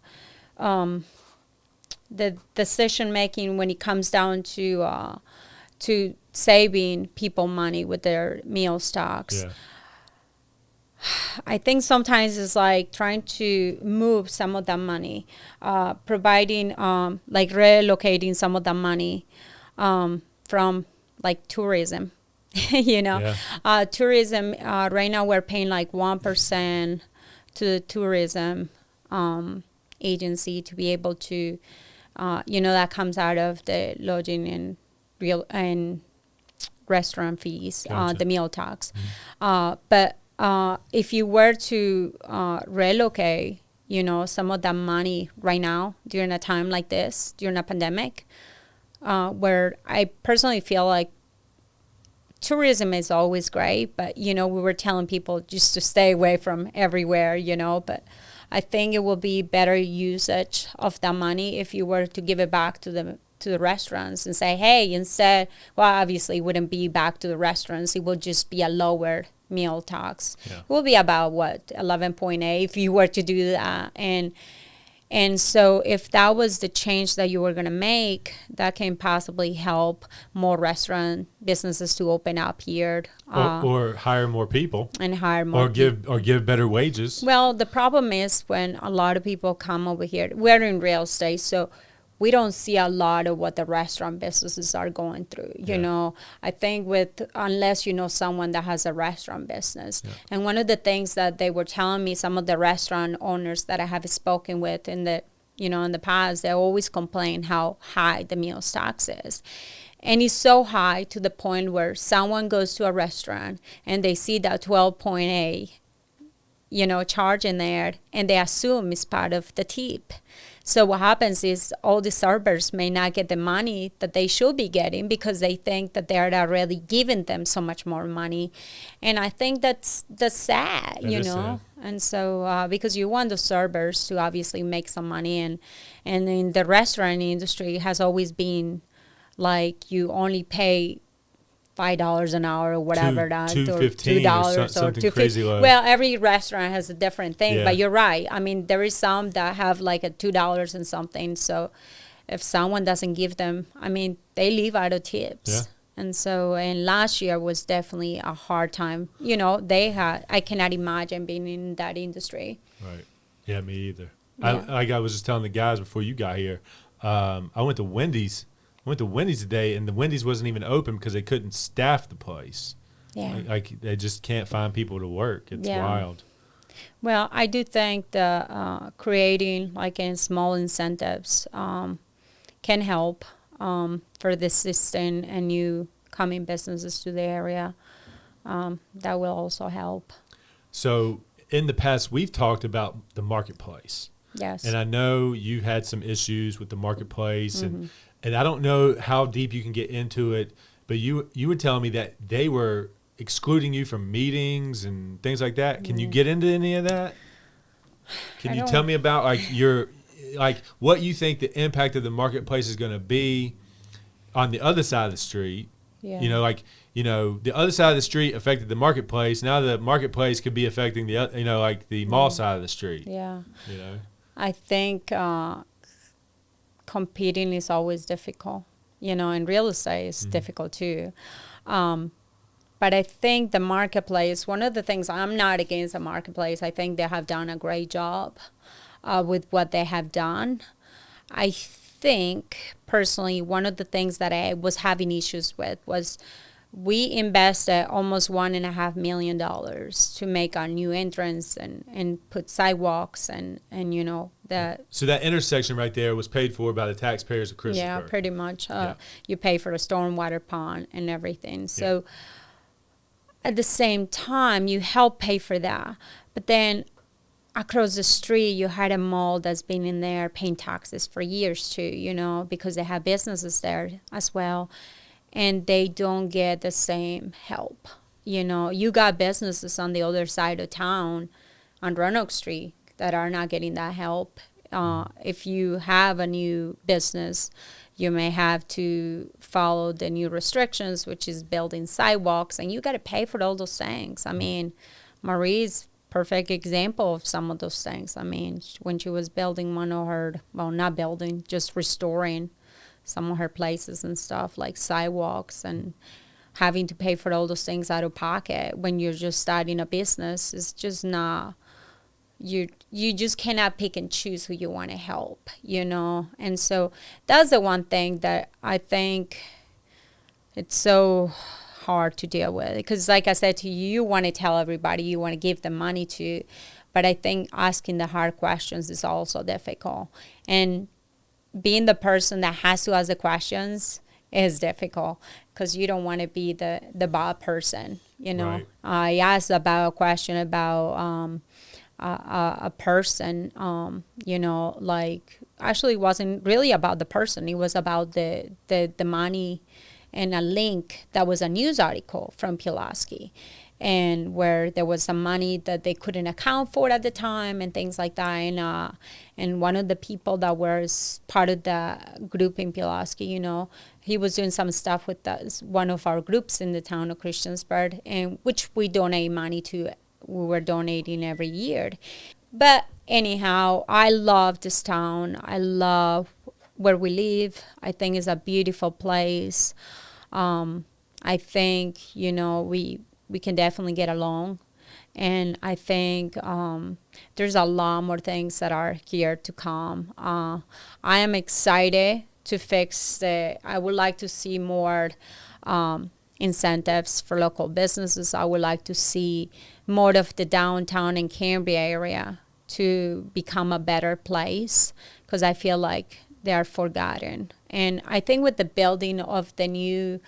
decision making when it comes down to saving people money with their meal stocks. Yeah. I think sometimes it's like trying to move some of that money, providing, like relocating some of the money from like tourism, Yeah. Tourism, right now we're paying like 1% to the tourism agency to be able to, that comes out of the lodging and restaurant fees, gotcha. The meal tax. Mm-hmm. But if you were to relocate, some of that money right now during a time like this, during a pandemic, where I personally feel like tourism is always great, but, we were telling people just to stay away from everywhere, but I think it will be better usage of that money if you were to give it back to the restaurants and say, hey, instead, well, obviously it wouldn't be back to the restaurants. It would just be a lower meal tax. Yeah. It will be about 11.8 if you were to do that. And so if that was the change that you were going to make, that can possibly help more restaurant businesses to open up here. Or hire more people. And hire more people. Or give better wages. Well, the problem is when a lot of people come over here, we're in real estate, so we don't see a lot of what the restaurant businesses are going through. I think unless you know someone that has a restaurant business. Yeah. And one of the things that they were telling me, some of the restaurant owners that I have spoken with in the past, they always complain how high the meal tax is. And it's so high to the point where someone goes to a restaurant and they see that 12.8, charge in there, and they assume it's part of the tip. So what happens is all the servers may not get the money that they should be getting because they think that they're already giving them so much more money. And I think that's sad, Sad. And so because you want the servers to obviously make some money, and in the restaurant industry it has always been like you only pay $5 an hour or whatever, $2.15 or something crazy low. Well, every restaurant has a different thing, Yeah. but you're right. I mean, there is some that have like a $2 and something. So if someone doesn't give them, I mean, they leave out of tips. Yeah. And so, and last year was definitely a hard time. I cannot imagine being in that industry. Right. Yeah, me either. Yeah. I was just telling the guys before you got here, I went to Wendy's. Today, and the Wendy's wasn't even open because they couldn't staff the place. Yeah. Like they just can't find people to work. It's wild. Well, I do think the creating like in small incentives can help for the system and new coming businesses to the area. That will also help. So in the past, we've talked about the marketplace. Yes. And I know you had some issues with the marketplace, and I don't know how deep you can get into it, but you were telling me that they were excluding you from meetings and things like that. Can you get into any of that? Can you tell me about what you think the impact of the marketplace is going to be on the other side of the street? Yeah. The other side of the street affected the marketplace. Now the marketplace could be affecting the mall side of the street. Yeah. You know. I think competing is always difficult, and real estate is difficult too. But I think the marketplace, one of the things, I'm not against the marketplace. I think they have done a great job with what they have done. I think, personally, one of the things that I was having issues with was we invested almost $1.5 million to make our new entrance and put sidewalks and that. So that intersection right there was paid for by the taxpayers of Christiansburg. Yeah, pretty much. You pay for a stormwater pond and everything. So at the same time, you help pay for that. But then across the street, you had a mall that's been in there paying taxes for years too, because they have businesses there as well. And they don't get the same help. You got businesses on the other side of town on Roanoke Street that are not getting that help. If you have a new business, you may have to follow the new restrictions, which is building sidewalks, and you got to pay for all those things. I mean, Marie's perfect example of some of those things. I mean, when she was building one of her, well, not building, just restoring some of her places and stuff, like sidewalks, and having to pay for all those things out of pocket when you're just starting a business is just not, you just cannot pick and choose who you want to help, And so that's the one thing that I think it's so hard to deal with, because like I said to you, you want to tell everybody, you want to give them money to, but I think asking the hard questions is also difficult. And being the person that has to ask the questions is difficult because you don't want to be the bad person, Right. I asked about a question about a person, actually it wasn't really about the person. It was about the money and a link that was a news article from Pulaski, and where there was some money that they couldn't account for at the time and things like that. And one of the people that was part of the group in Pulaski, he was doing some stuff with one of our groups in the town of Christiansburg, and which we donate money to. We were donating every year. But anyhow, I love this town. I love where we live. I think it's a beautiful place. I think, we can definitely get along. And I think there's a lot more things that are here to come. I am excited to fix I would like to see more incentives for local businesses. I would like to see more of the downtown and Cambria area to become a better place, because I feel like they are forgotten. And I think with the building of the new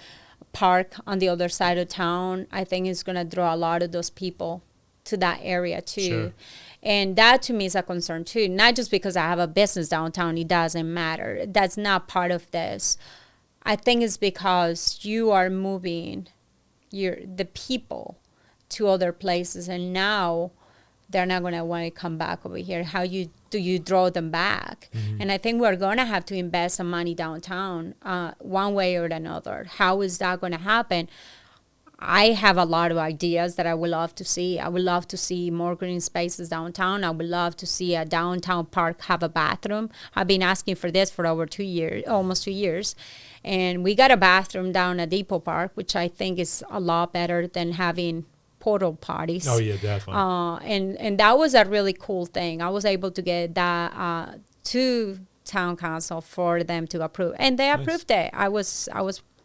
park on the other side of town, I think it's going to draw a lot of those people to that area too. Sure. And that to me is a concern too. Not just because I have a business downtown, it doesn't matter. That's not part of this. I think it's because you are moving the people to other places, and now they're not going to want to come back over here. How do you draw them back? And I think we're going to have to invest some money downtown one way or another. How is that going to happen? I have a lot of ideas that I would love to see. I would love to see more green spaces downtown. I would love to see a downtown park have a bathroom. I've been asking for this for over 2 years, almost 2 years. And we got a bathroom down at Depot Park, which I think is a lot better than having portal parties. Oh, yeah, definitely. And that was a really cool thing. I was able to get that to town council for them to approve. And they approved it. I was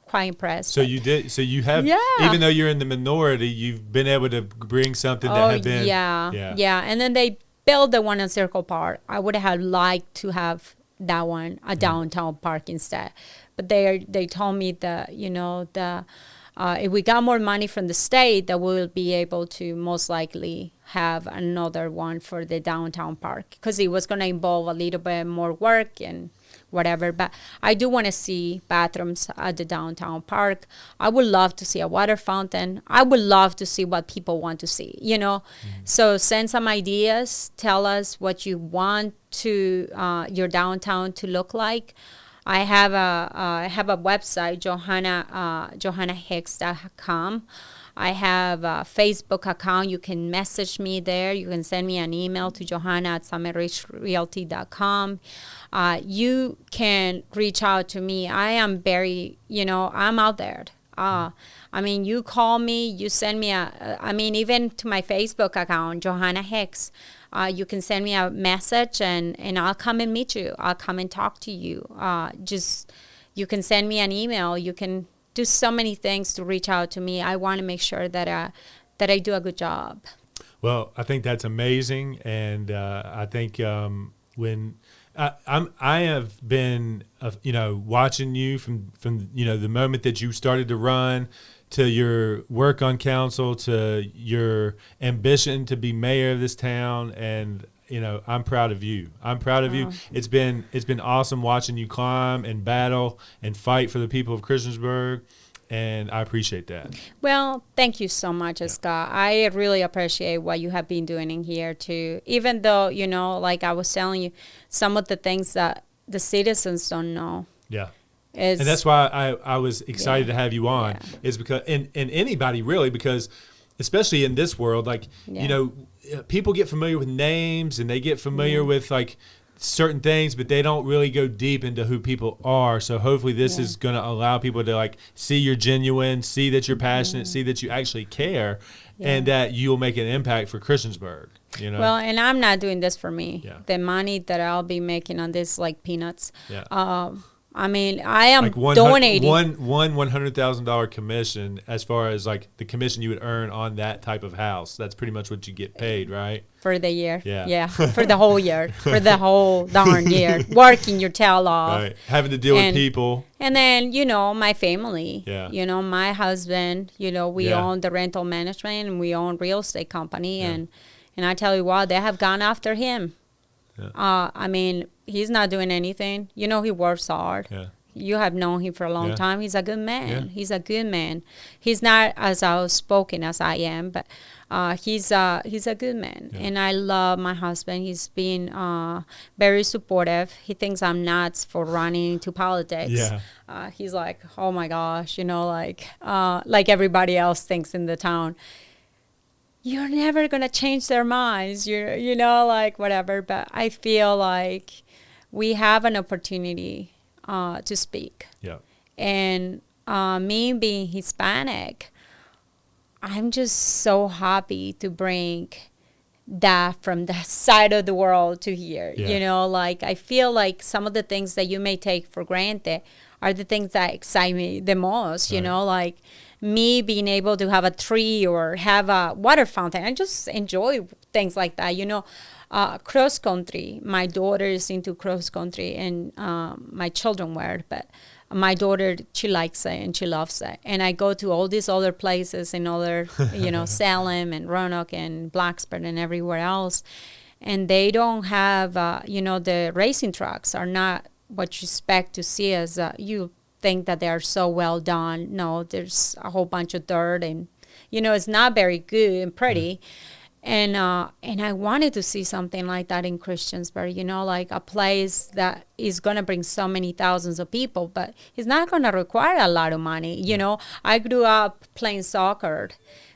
quite impressed. So you did. So you have, even though you're in the minority, you've been able to bring something that had been. Yeah. And then they built the one in Circle Park. I would have liked to have that one a downtown park instead. But they told me that if we got more money from the state, that we'll be able to most likely have another one for the downtown park, because it was going to involve a little bit more work and whatever. But I do want to see bathrooms at the downtown park. I would love to see a water fountain. I would love to see what people want to see, So send some ideas. Tell us what you want to your downtown to look like. I have a website, JohanaHicks.com. I have a Facebook account. You can message me there. You can send me an email to Johanna@summitridgerealty.com. You can reach out to me. I am very, I'm out there. You call me, you send me even to my Facebook account, Johana Hicks. You can send me a message and I'll come and meet you. I'll come and talk to you. You can send me an email. You can do so many things to reach out to me. I want to make sure that I do a good job. Well, I think that's amazing, and I think when I have been watching you from the moment that you started to run, to your work on council, to your ambition to be mayor of this town, and I'm proud of you. I'm proud of you. It's been awesome watching you climb and battle and fight for the people of Christiansburg, and I appreciate that. Well, thank you so much, Scott. I really appreciate what you have been doing in here too. Even though, like I was telling you, some of the things that the citizens don't know. Yeah. And that's why I was excited to have you on, is because, and anybody really, because especially in this world, people get familiar with names and they get familiar with certain things, but they don't really go deep into who people are. So hopefully this is going to allow people to see you're genuine, see that you're passionate, see that you actually care, and that you'll make an impact for Christiansburg. Well, and I'm not doing this for me. The money that I'll be making on this, peanuts. I am donating one $100,000 commission, as far as the commission you would earn on that type of house. That's pretty much what you get paid, right? For the year. Yeah. For the whole year. For the whole darn year. Working your tail off. Right. Having to deal with people. And then, my family. Yeah. My husband, we own the rental management and we own real estate company. Yeah. And I tell you what, they have gone after him. Yeah. He's not doing anything. He works hard. Yeah. You have known him for a long time. He's a good man. Yeah. He's a good man. He's not as outspoken as I am, but he's a good man. Yeah. And I love my husband. He's been very supportive. He thinks I'm nuts for running into politics. Yeah. He's like, oh my gosh, like everybody else thinks in the town. You're never going to change their minds. Whatever. But I feel like we have an opportunity to speak. Yeah. And me being Hispanic, I'm just so happy to bring that from the side of the world to here. Yeah. I feel like some of the things that you may take for granted are the things that excite me the most, right. me being able to have a tree or have a water fountain. I just enjoy things like that, cross country. My daughter is into cross country, and my children were, but my daughter, she likes it and she loves it. And I go to all these other places in other, Salem and Roanoke and Blacksburg and everywhere else. And they don't have, the racing trucks are not what you expect to see as you think that they are so well done. No, there's a whole bunch of dirt and, it's not very good and pretty. And I wanted to see something like that in Christiansburg, like a place that is going to bring so many thousands of people, but it's not going to require a lot of money. I grew up playing soccer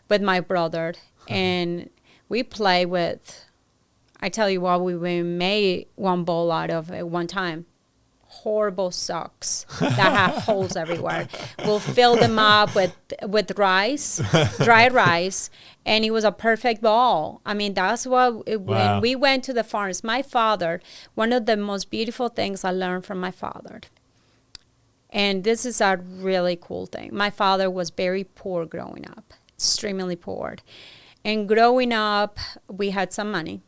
with my brother, and we play with, I tell you what, we made one ball out of it one time. Horrible socks that have holes everywhere. We'll fill them up with rice, dry rice, and it was a perfect ball. I mean, that's what, when we went to the farms, my father, one of the most beautiful things I learned from my father, and this is a really cool thing. My father was very poor growing up, extremely poor. And growing up, we had some money.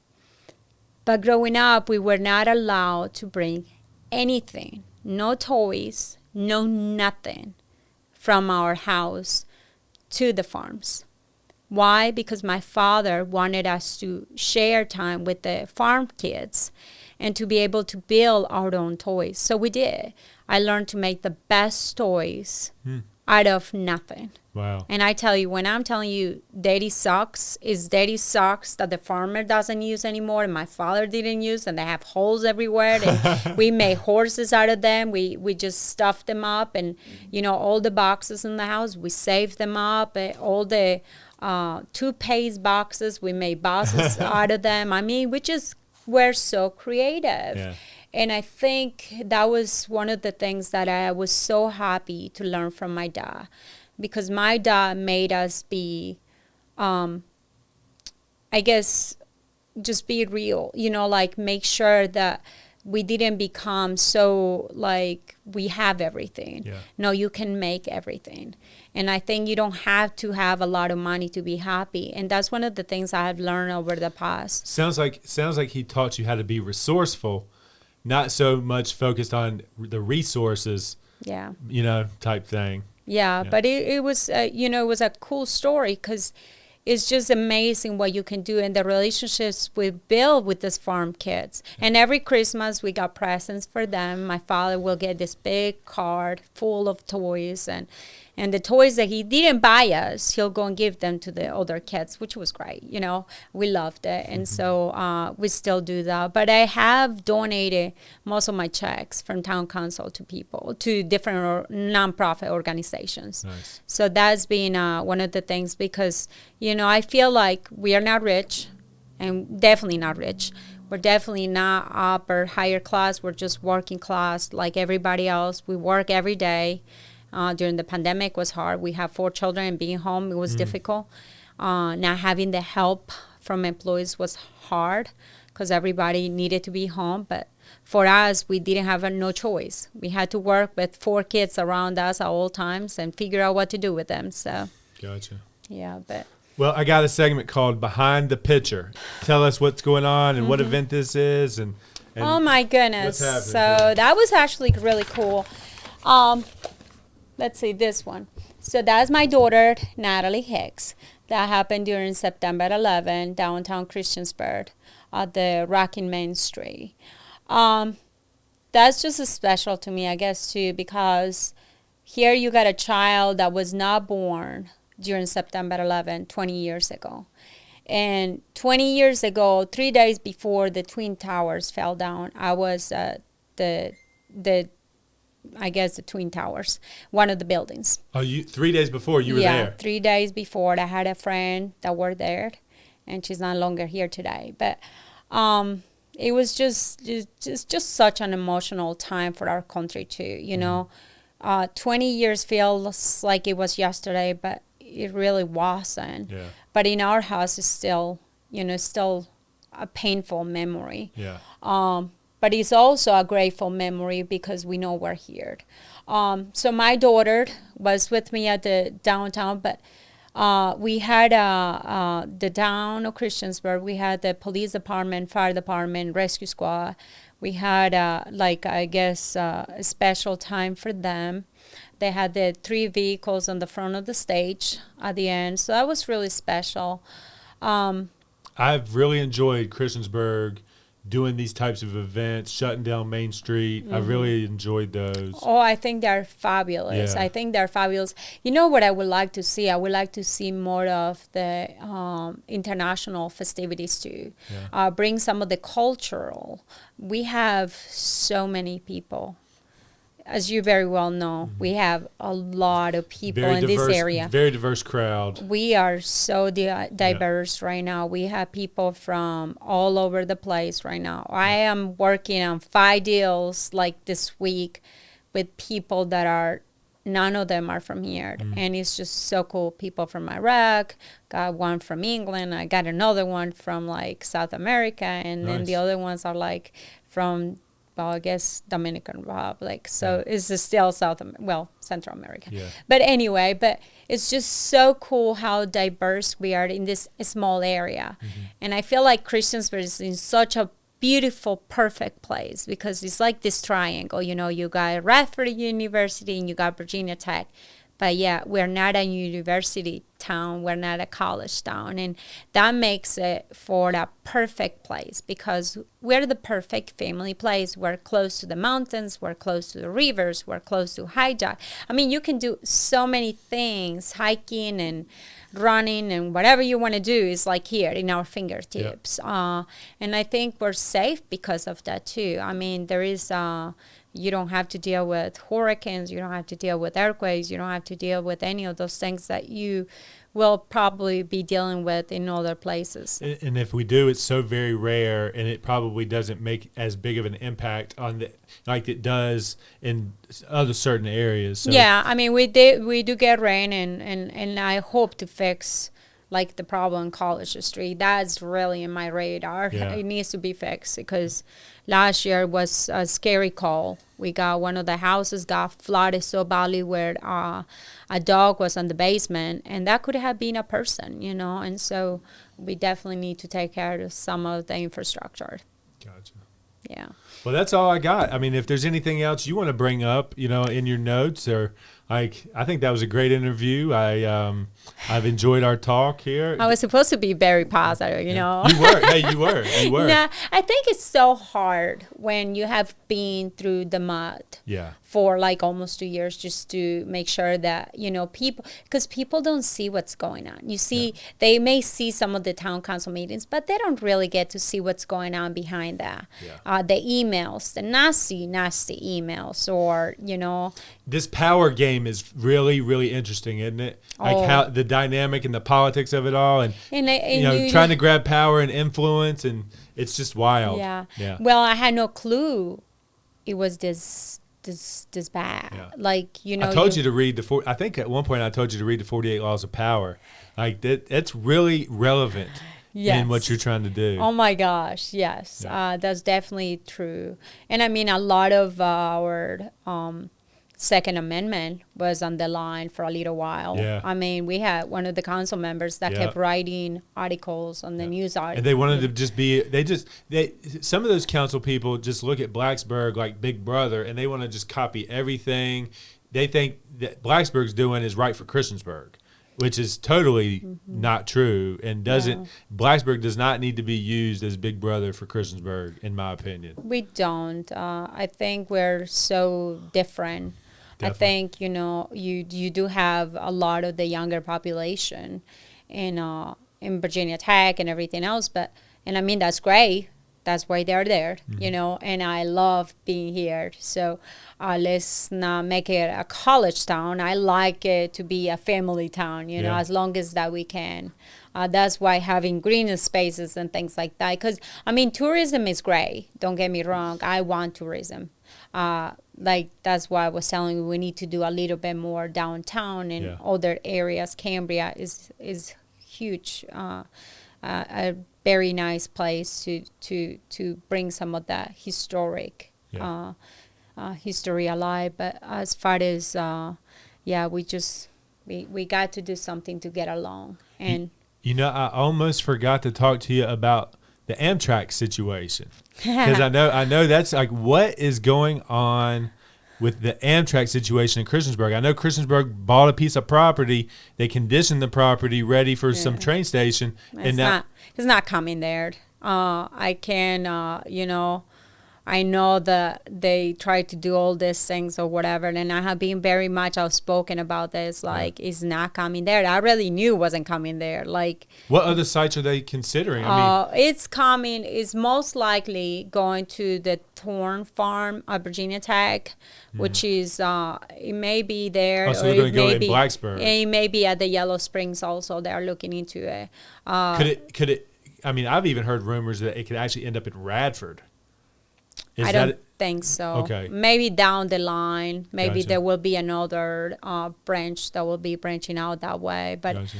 But growing up, we were not allowed to bring anything, no toys, no nothing from our house to the farms. Why? Because my father wanted us to share time with the farm kids and to be able to build our own toys. So we did. I learned to make the best toys out of nothing. Wow. And I tell you, when I'm telling you daddy socks that the farmer doesn't use anymore and my father didn't use, and they have holes everywhere, and we made horses out of them. We just stuffed them up, and all the boxes in the house, we saved them up. All the toothpaste boxes, we made boxes out of them. I mean, we just were so creative. Yeah. And I think that was one of the things that I was so happy to learn from my dad, because my dad made us be, I guess, just be real, like make sure that we didn't become so like we have everything. Yeah. No, you can make everything. And I think you don't have to have a lot of money to be happy. And that's one of the things I have learned over the past. Sounds like he taught you how to be resourceful, not so much focused on the resources, type thing. Yeah, but it was, it was a cool story, because it's just amazing what you can do and the relationships we build with these farm kids. And every Christmas we got presents for them. My father will get this big card full of toys, and the toys that he didn't buy us, he'll go and give them to the other kids, which was great. We loved it. And so we still do that. But I have donated most of my checks from town council to people, to different nonprofit organizations. Nice. So that's been one of the things, because, I feel like we are not rich, and definitely not rich. We're definitely not upper, higher class. We're just working class like everybody else. We work every day. During the pandemic was hard. We have 4 children, and being home, it was difficult. Not having the help from employees was hard, because everybody needed to be home. But for us, we didn't have no choice. We had to work with 4 kids around us at all times and figure out what to do with them. So, gotcha. Yeah, but. Well, I got a segment called Behind the Picture. Tell us what's going on and what event this is. And oh, my goodness. What's So that was actually really cool. Let's see this one. So that's my daughter, Natalie Hicks. That happened during September 11, downtown Christiansburg, at the Rocking Main Street. That's just special to me, I guess, too, because here you got a child that was not born during September 11, 20 years ago. And 20 years ago, 3 days before the Twin Towers fell down, I was at the Twin Towers, one of the buildings. Oh, 3 days before you were there? Yeah, 3 days before. I had a friend that were there, and she's no longer here today. But it was just such an emotional time for our country too. 20 years feels like it was yesterday, but it really wasn't. Yeah. But in our house, it's still, still a painful memory. Yeah. but it's also a grateful memory because we know we're here. So my daughter was with me at the downtown, but we had the town of Christiansburg. We had the police department, fire department, rescue squad. We had a special time for them. They had the 3 vehicles on the front of the stage at the end, so that was really special. I've really enjoyed Christiansburg doing these types of events, shutting down Main Street. I really enjoyed those. Oh, I think they're fabulous. Yeah. I think they're fabulous. You know what I would like to see? I would like to see more of the international festivities too. Yeah. Bring some of the cultural. We have so many people. As you very well know, we have a lot of people in this area. Very diverse crowd. We are so diverse right now. We have people from all over the place right now. I am working on 5 deals like this week with people that are, none of them are from here. And it's just so cool. People from Iraq, got one from England. I got another one from like South America. And then the other ones are like from, well, I guess Dominican Republic. So it's still Central America. Yeah. But anyway, it's just so cool how diverse we are in this small area. And I feel like Christiansburg is in such a beautiful, perfect place because it's like this triangle. You know, you got Radford University and you got Virginia Tech. But yeah, we're not a university town. We're not a college town. And that makes it for a perfect place because we're the perfect family place. We're close to the mountains. We're close to the rivers. We're close to hiking. I mean, you can do so many things, hiking and running and whatever you want to do is like here in our fingertips. And I think we're safe because of that too. I mean, there is... you don't have to deal with hurricanes. You don't have to deal with earthquakes. You don't have to deal with any of those things that you will probably be dealing with in other places. And if we do, it's so very rare, and it probably doesn't make as big of an impact on the like it does in other certain areas. So. Yeah, I mean, we do get rain, and I hope to fix like the problem in College Street. That's really in my radar. Yeah. It needs to be fixed because last year was a scary call. We got one of the houses got flooded so badly where a dog was in the basement, and that could have been a person, you know. And so we definitely need to take care of some of the infrastructure. Gotcha. Yeah. Well, that's all I got. I mean, if there's anything else you want to bring up, you know, in your notes or like, I think that was a great interview. I've enjoyed our talk here. I was supposed to be very positive, you know. You were. Hey, you were. Nah, I think it's so hard when you have been through the mud. Yeah. For like almost 2 years just to make sure that, you know, because people don't see what's going on. You see, they may see some of the town council meetings, but they don't really get to see what's going on behind that. Yeah. The emails, the nasty emails, or, you know. This power game is really, really interesting, isn't it? Like how the dynamic and the politics of it all, and you know, trying to grab power and influence, and it's just wild. Yeah. Yeah. Well, I had no clue it was this bad. Yeah. Like, you know. I told you to read I think at one point I told you to read the 48 Laws of Power. Like that's really relevant. Yes. In what you're trying to do. Oh my gosh, yes. Yeah. That's definitely true. And I mean, a lot of our Second Amendment was on the line for a little while. Yeah. I mean, we had one of the council members that kept writing articles on the news articles. And they wanted to just be, some of those council people just look at Blacksburg like Big Brother, and they want to just copy everything. They think that Blacksburg's doing is right for Christiansburg, which is totally not true, and Blacksburg does not need to be used as Big Brother for Christiansburg, in my opinion. We don't. I think we're so different. Definitely. I think, you know, you do have a lot of the younger population in Virginia Tech and everything else, and I mean, that's great. That's why they're there, you know, and I love being here. So let's not make it a college town. I like it to be a family town, you know, as long as that we can. That's why having green spaces and things like that. Because, I mean, tourism is great. Don't get me wrong. I want tourism. Like, that's why I was telling you we need to do a little bit more downtown and other areas. Cambria is huge. very nice place to bring some of that historic history alive. But as far as we got to do something to get along. And I almost forgot to talk to you about the Amtrack situation, because I know that's like, what is going on with the Amtrack situation in Christiansburg. I know Christiansburg bought a piece of property. They conditioned the property ready for some train station. It's not coming there. I know that they try to do all these things or whatever, and I have been very much outspoken about this. Like, it's not coming there. I really knew it wasn't coming there. Like, what other sites are they considering? It's coming. It's most likely going to the Thorn Farm at Virginia Tech, which is it may be there. So they're going to go in Blacksburg. It may be at the Yellow Springs also. They are looking into it. Could it? I mean, I've even heard rumors that it could actually end up in Radford. I don't think so. Okay. Maybe down the line, maybe Gotcha. there will be another branch that will be branching out that way. But Gotcha.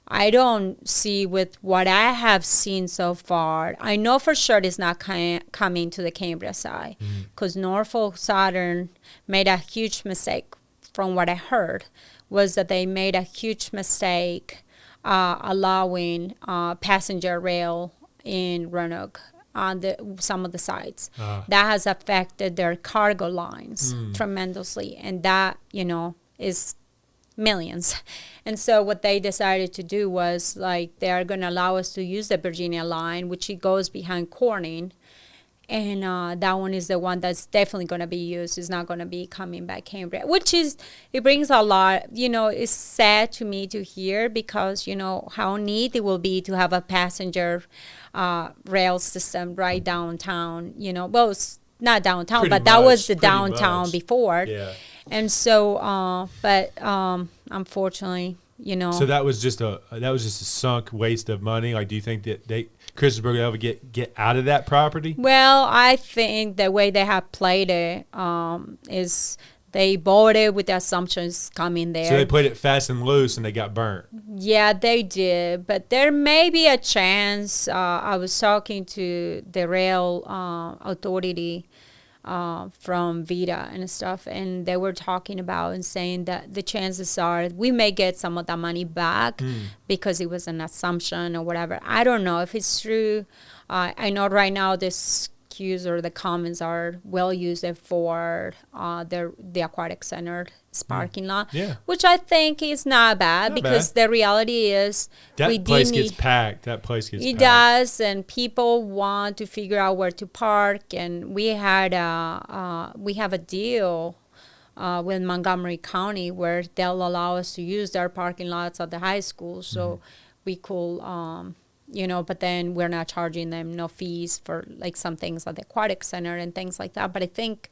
I don't see, with what I have seen so far, I know for sure it's not coming to the Cambria side, because Norfolk Southern made a huge mistake. From what I heard, was that they made a huge mistake allowing passenger rail in Roanoke on some of the sites. That has affected their cargo lines tremendously, and that is millions. And so what they decided to do was, like, they are going to allow us to use the Virginia line, which it goes behind Corning, and that one is the one that's definitely going to be used. It's not going to be coming back Cambria, it brings a lot. It's sad to me to hear, because how neat it will be to have a passenger rail system right downtown. Well, it's not downtown, Pretty that much, was the pretty downtown much. before. Yeah. And so, unfortunately, So that was just a sunk waste of money. Like, do you think that Christiansburg will ever get out of that property? Well, I think the way they have played it is they bought it with the assumptions coming there. So they played it fast and loose, and they got burnt. Yeah, they did. But there may be a chance. I was talking to the rail authority from Vita and stuff, and they were talking about and saying that the chances are we may get some of that money back because it was an assumption or whatever. I don't know if it's true. I know right now this queues or the commons are well used for the aquatic center parking lot, which I think is not bad, because the reality is that place gets packed. That place gets packed. It does, and people want to figure out where to park. And we have a deal with Montgomery County where they'll allow us to use their parking lots at the high school, so we could. But then we're not charging them no fees for, like, some things at the aquatic center and things like that. But I think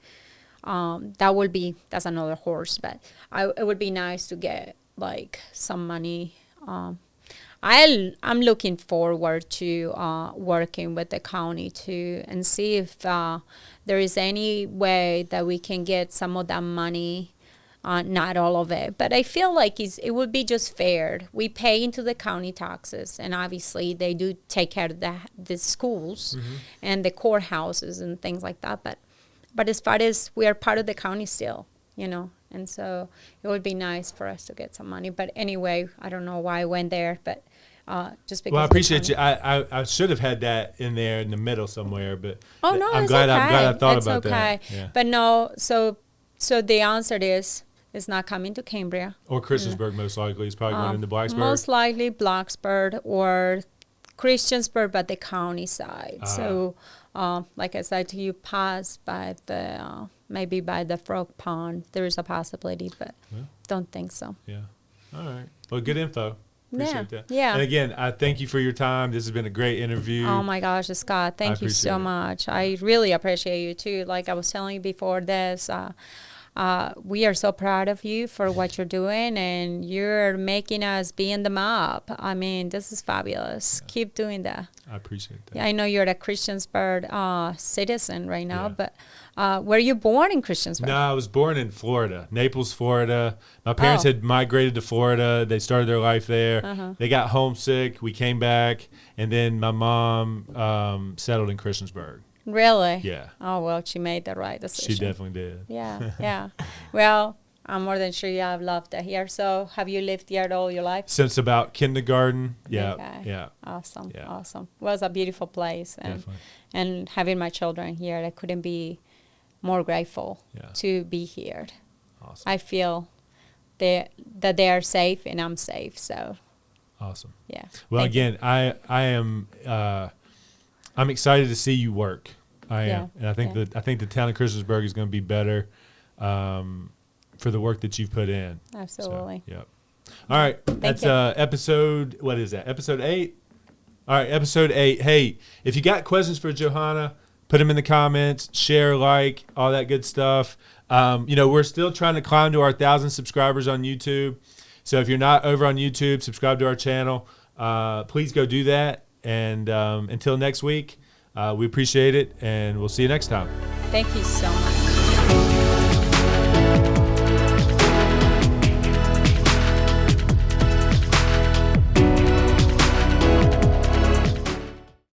that's another horse. But it would be nice to get, like, some money. I'm looking forward to working with the county too, and see if there is any way that we can get some of that money. Not all of it, but I feel like it would be just fair. We pay into the county taxes, and obviously they do take care of the schools and the courthouses and things like that. But as far as we are part of the county still, and so it would be nice for us to get some money. But anyway, I don't know why I went there, but just because. Well, I appreciate you. I should have had that in there in the middle somewhere, but oh no, I'm glad I thought it's about okay. that. Yeah. But no, so the answer is. It's not coming to Cambria. Or Christiansburg, most likely. It's probably going into Blacksburg. Most likely Blacksburg or Christiansburg, but the county side. So, like I said to you, pass by maybe by the Frog Pond. There is a possibility, but don't think so. Yeah. All right. Well, good info. Appreciate that. Yeah. And again, I thank you for your time. This has been a great interview. Oh my gosh, Scott, thank you so much. I really appreciate you too. Like I was telling you before this, we are so proud of you for what you're doing, and you're making us be in the map. I mean, this is fabulous. Yeah. Keep doing that. I appreciate that. Yeah, I know you're a Christiansburg citizen right now, but were you born in Christiansburg? No, I was born in Florida, Naples, Florida. My parents had migrated to Florida. They started their life there. They got homesick. We came back, and then my mom settled in Christiansburg. Really? Yeah. Oh, well, she made the right decision. She definitely did. Yeah, yeah. Well, I'm more than sure you have loved it here. So have you lived here all your life? Since about kindergarten. Yeah. Okay. Yeah. Awesome. Yeah. Awesome. Well, it's a beautiful place. And having my children here, I couldn't be more grateful to be here. Awesome. I feel that they are safe and I'm safe. So awesome. Yeah. Well, again, I am I'm excited to see you work. I am, and I think the town of Christiansburg is going to be better for the work that you've put in. Absolutely. So, yep. All right, that's episode. What is that? Episode 8. All right, episode 8. Hey, if you got questions for Johana, put them in the comments. Share, like, all that good stuff. We're still trying to climb to our 1,000 subscribers on YouTube. So if you're not over on YouTube, subscribe to our channel. Please go do that. And until next week, we appreciate it, and we'll see you next time. Thank you so much.